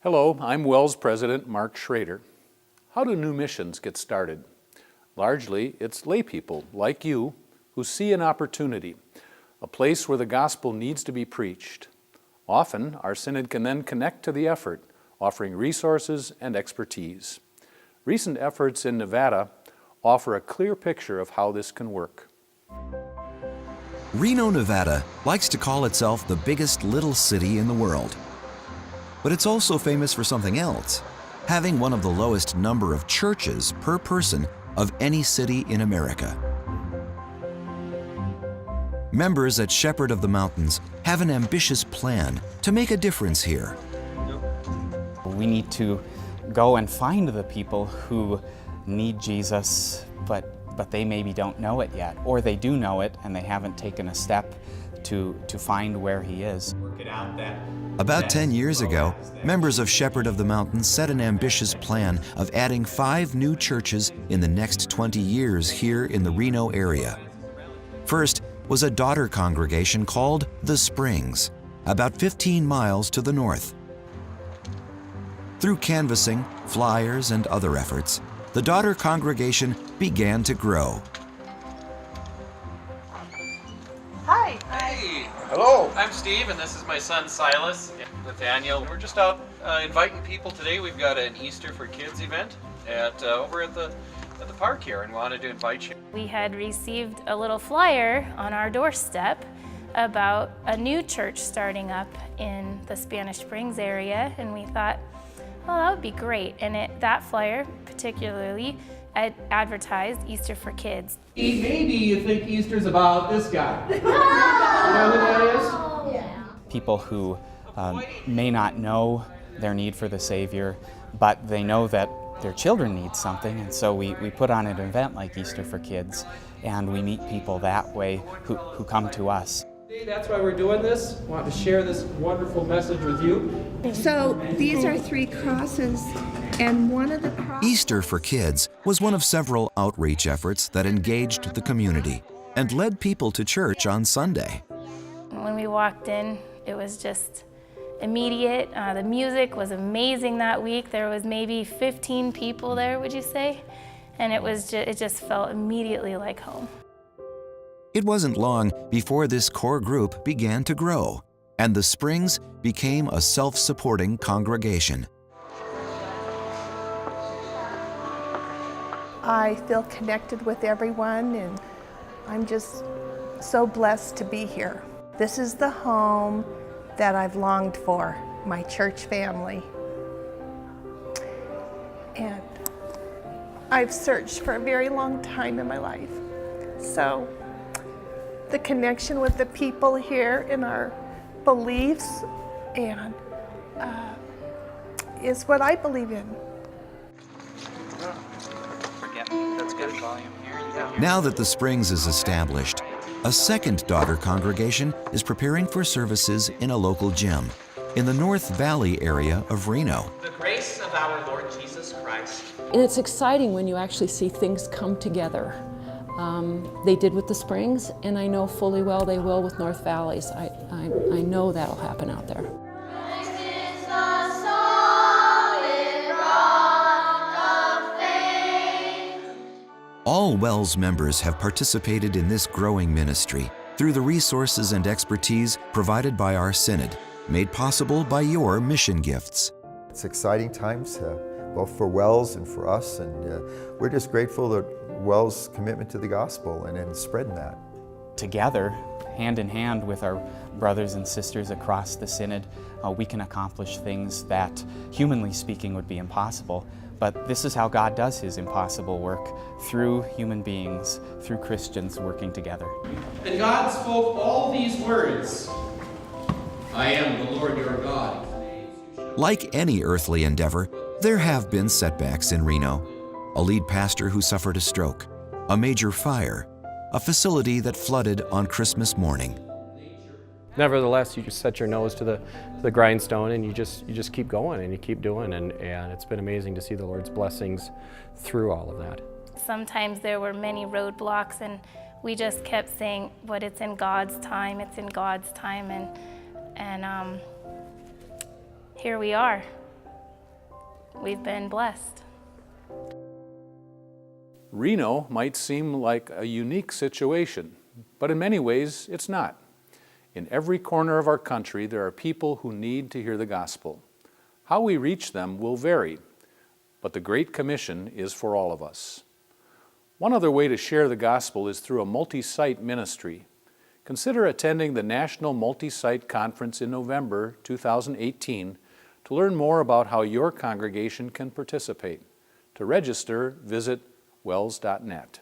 Hello, I'm WELS President Mark Schrader. How do new missions get started? Largely, it's laypeople like you who see an opportunity, a place where the gospel needs to be preached. Often, our synod can then connect to the effort, offering resources and expertise. Recent efforts in Nevada offer a clear picture of how this can work. Reno, Nevada likes to call itself the biggest little city in the world. But it's also famous for something else, having one of the lowest number of churches per person of any city in America. Members at Shepherd of the Mountains have an ambitious plan to make a difference here. We need to go and find the people who need Jesus, but they maybe don't know it yet, or they do know it and they haven't taken a step to find where he is. About 10 years ago, members of Shepherd of the Mountains set an ambitious plan of adding 5 new churches in the next 20 years here in the Reno area. First was a daughter congregation called The Springs, about 15 miles to the north. Through canvassing, flyers, and other efforts, the daughter congregation began to grow. Hi. Hey. Hello. I'm Steve, and this is my son Silas, Nathaniel. We're just out inviting people today. We've got an Easter for Kids event over at the park here, and wanted to invite you. We had received a little flyer on our doorstep about a new church starting up in the Spanish Springs area, and we thought, well, that would be great. And that flyer particularly advertised Easter for Kids. Maybe you think Easter's about this guy. You know who that is? Yeah. People who may not know their need for the Savior, but they know that their children need something, and so we put on an event like Easter for Kids, and we meet people that way who come to us. That's why we're doing this. I want to share this wonderful message with you. So these are 3 crosses, and one of the crosses... Easter for Kids was one of several outreach efforts that engaged the community and led people to church on Sunday. When we walked in, it was just immediate. The music was amazing that week. There was maybe 15 people there, would you say? And it just felt immediately like home. It wasn't long before this core group began to grow, and the Springs became a self-supporting congregation. I feel connected with everyone, and I'm just so blessed to be here. This is the home that I've longed for, my church family. And I've searched for a very long time in my life. So the connection with the people here and our beliefs and is what I believe in. That's good volume here. Now that the Springs is established, a second daughter congregation is preparing for services in a local gym in the North Valley area of Reno. The grace of our Lord Jesus Christ. And it's exciting when you actually see things come together. They did with the Springs, and I know fully well they will with North Valleys. I know that'll happen out there. All WELS members have participated in this growing ministry through the resources and expertise provided by our synod, made possible by your mission gifts. It's exciting times, both for WELS and for us, and we're just grateful that WELS' commitment to the gospel and in spreading that. Together, hand in hand with our brothers and sisters across the synod, we can accomplish things that, humanly speaking, would be impossible. But this is how God does his impossible work, through human beings, through Christians working together. And God spoke all these words. I am the Lord your God. Like any earthly endeavor, there have been setbacks in Reno. A lead pastor who suffered a stroke, a major fire, a facility that flooded on Christmas morning. Nevertheless, you just set your nose to the grindstone, and you just keep going and you keep doing, and it's been amazing to see the Lord's blessings through all of that. Sometimes there were many roadblocks, and we just kept saying, but it's in God's time, it's in God's time, and here we are. we've been blessed. Reno might seem like a unique situation, but in many ways it's not. In every corner of our country, there are people who need to hear the gospel. How we reach them will vary, but the Great Commission is for all of us. One other way to share the gospel is through a multi-site ministry. Consider attending the National Multi-Site Conference in November 2018 to learn more about how your congregation can participate. To register, visit WELS.net.